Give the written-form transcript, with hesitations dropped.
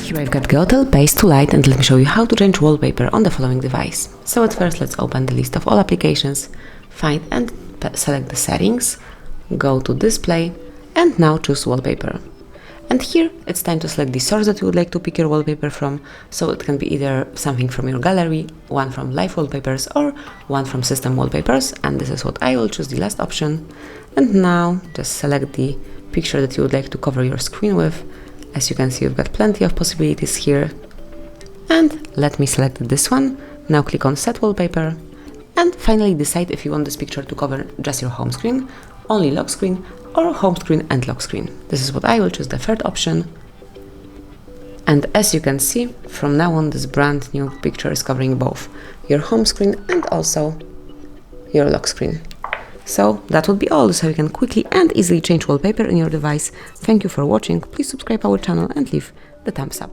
Here I've got Geotel Pace to Lite, and let me show you how to change wallpaper on the following device. So at first, let's open the list of all applications, find and select the settings, go to display, and now choose wallpaper. And here it's time to select the source that you would like to pick your wallpaper from, so it can be either something from your gallery, one from live wallpapers, or one from system wallpapers, and this is what I will choose, the last option. And now just select the picture that you would like to cover your screen with. As you can see, you've got plenty of possibilities here. And let me select this one. Now click on Set Wallpaper. And finally decide if you want this picture to cover just your home screen, only lock screen, or home screen and lock screen. This is what I will choose, the third option. And as you can see, from now on this brand new picture is covering both your home screen and also your lock screen. So that would be all. This is how you can quickly and easily change wallpaper in your device. Thank you for watching. Please subscribe our channel and leave the thumbs up.